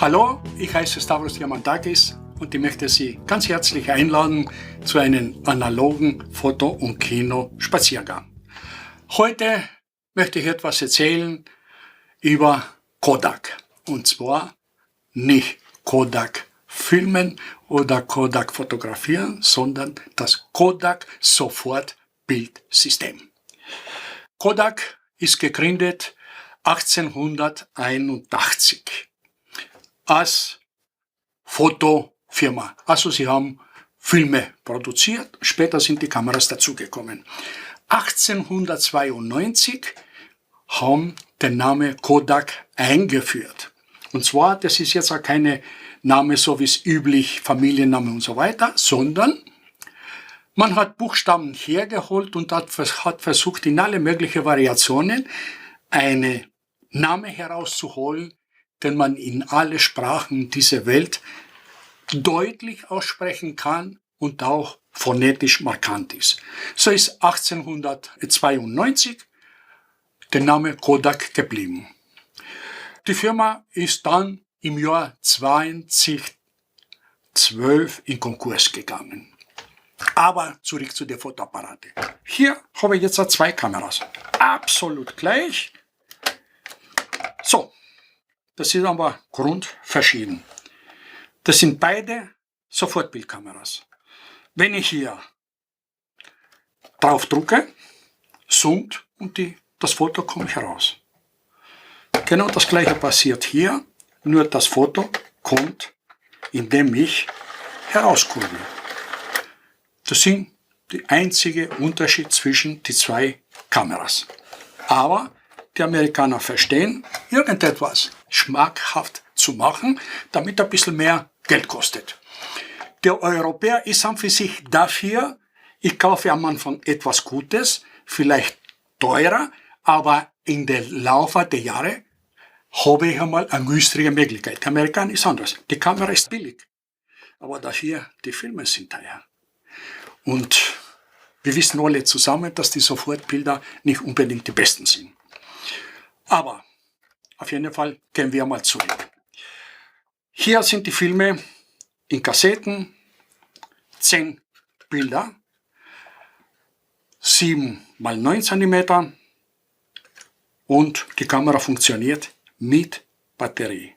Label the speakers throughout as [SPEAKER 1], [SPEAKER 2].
[SPEAKER 1] Hallo, ich heiße Stavros Diamantakis und ich möchte Sie ganz herzlich einladen zu einem analogen Foto- und Kino-Spaziergang. Heute möchte ich etwas erzählen über Kodak. Und zwar nicht Kodak filmen oder Kodak fotografieren, sondern das Kodak Sofortbildsystem. Kodak ist gegründet 1881 als Fotofirma. Also sie haben Filme produziert, später sind die Kameras dazugekommen. 1892 haben den Namen Kodak eingeführt. Und zwar, das ist jetzt auch keine Name, so wie es üblich, Familienname und so weiter, sondern man hat Buchstaben hergeholt und hat versucht, in alle möglichen Variationen einen Namen herauszuholen, den man in alle Sprachen dieser Welt deutlich aussprechen kann und auch phonetisch markant ist. So ist 1892 der Name Kodak geblieben. Die Firma ist dann im Jahr 2012 in Konkurs gegangen. Aber zurück zu den Fotoapparaten. Hier habe ich jetzt zwei Kameras. Absolut gleich. So, das ist aber grundverschieden. Das sind beide Sofortbildkameras. Wenn ich hier drauf drücke, zoomt und das Foto kommt heraus. Genau das gleiche passiert hier, nur das Foto kommt, indem ich herauskurbel. Das ist der einzige Unterschied zwischen die zwei Kameras. Aber die Amerikaner verstehen, irgendetwas schmackhaft zu machen, damit ein bisschen mehr Geld kostet. Der Europäer ist an für sich dafür, ich kaufe am Anfang etwas Gutes, vielleicht teurer, aber in der Laufe der Jahre habe ich einmal eine günstige Möglichkeit. Der Amerikaner ist anders. Die Kamera ist billig, aber dafür die Filme sind teuer. Und wir wissen alle zusammen, dass die Sofortbilder nicht unbedingt die besten sind. Aber auf jeden Fall gehen wir mal zurück. Hier sind die Filme in Kassetten, 10 Bilder, 7 x 9 cm und die Kamera funktioniert mit Batterie.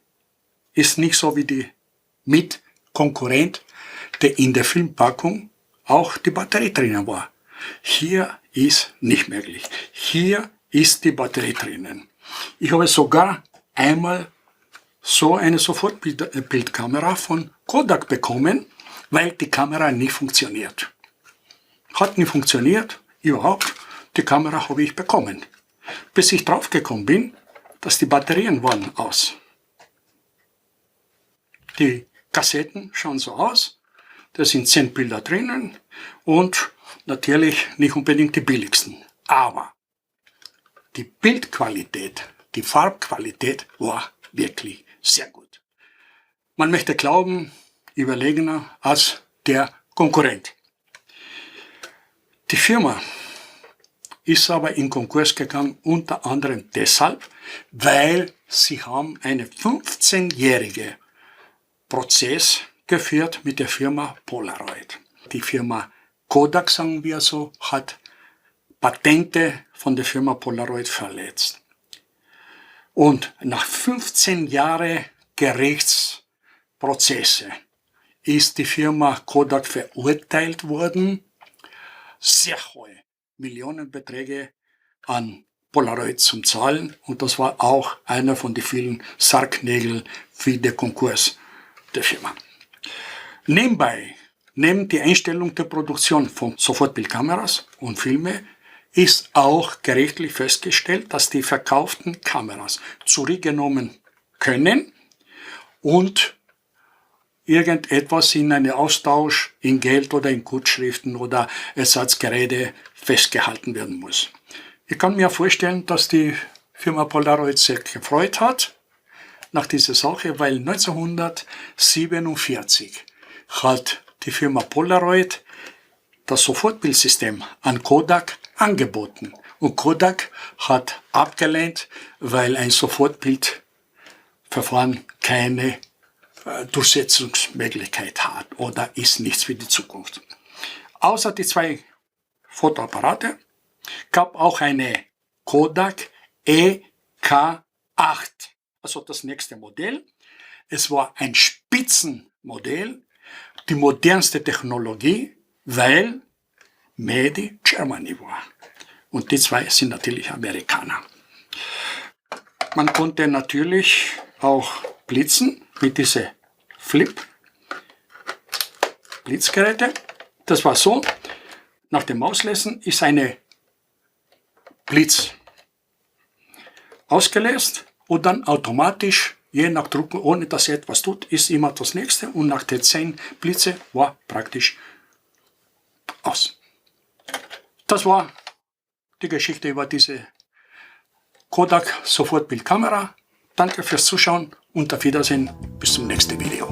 [SPEAKER 1] Ist nicht so wie die mit Konkurrent, der in der Filmpackung auch die Batterie drinnen war. Hier ist nicht möglich. Hier ist die Batterie drinnen. Ich habe sogar einmal so eine Sofortbildkamera von Kodak bekommen, weil die Kamera nicht funktioniert. Hat nicht funktioniert, überhaupt. Die Kamera habe ich bekommen. Bis ich drauf gekommen bin, dass die Batterien waren aus. Die Kassetten schauen so aus. Da sind 10 Bilder drinnen und natürlich nicht unbedingt die billigsten. Aber die Bildqualität, die Farbqualität war wirklich sehr gut. Man möchte glauben, überlegener als der Konkurrent. Die Firma ist aber in Konkurs gegangen, unter anderem deshalb, weil sie haben einen 15-jährigen Prozess geführt mit der Firma Polaroid. Die Firma Kodak, sagen wir so, hat Patente von der Firma Polaroid verletzt. Und nach 15 Jahren Gerichtsprozesse ist die Firma Kodak verurteilt worden, sehr hohe Millionenbeträge an Polaroid zum Zahlen. Und das war auch einer von den vielen Sargnägeln für den Konkurs der Firma. Nebenbei, neben der Einstellung der Produktion von Sofortbildkameras und Filme, ist auch gerichtlich festgestellt, dass die verkauften Kameras zurückgenommen können und irgendetwas in einen Austausch in Geld oder in Gutschriften oder Ersatzgeräte festgehalten werden muss. Ich kann mir vorstellen, dass die Firma Polaroid sehr gefreut hat nach dieser Sache, weil 1947 hat die Firma Polaroid das Sofortbildsystem an Kodak angeboten. Und Kodak hat abgelehnt, weil ein Sofortbildverfahren keine Durchsetzungsmöglichkeit hat oder ist nichts für die Zukunft. Außer die zwei Fotoapparate gab auch eine Kodak EK8, also das nächste Modell. Es war ein Spitzenmodell, die modernste Technologie, weil Made in Germany war. Und die zwei sind natürlich Amerikaner. Man konnte natürlich auch blitzen mit diesen Blitzgeräte. Das war so, nach dem Auslesen ist eine Blitz ausgelöst und dann automatisch, je nach Druck, ohne dass er etwas tut, ist immer das nächste und nach den 10 Blitze war praktisch aus. Das war die Geschichte über diese Kodak Sofortbildkamera. Danke fürs Zuschauen und auf Wiedersehen. Bis zum nächsten Video.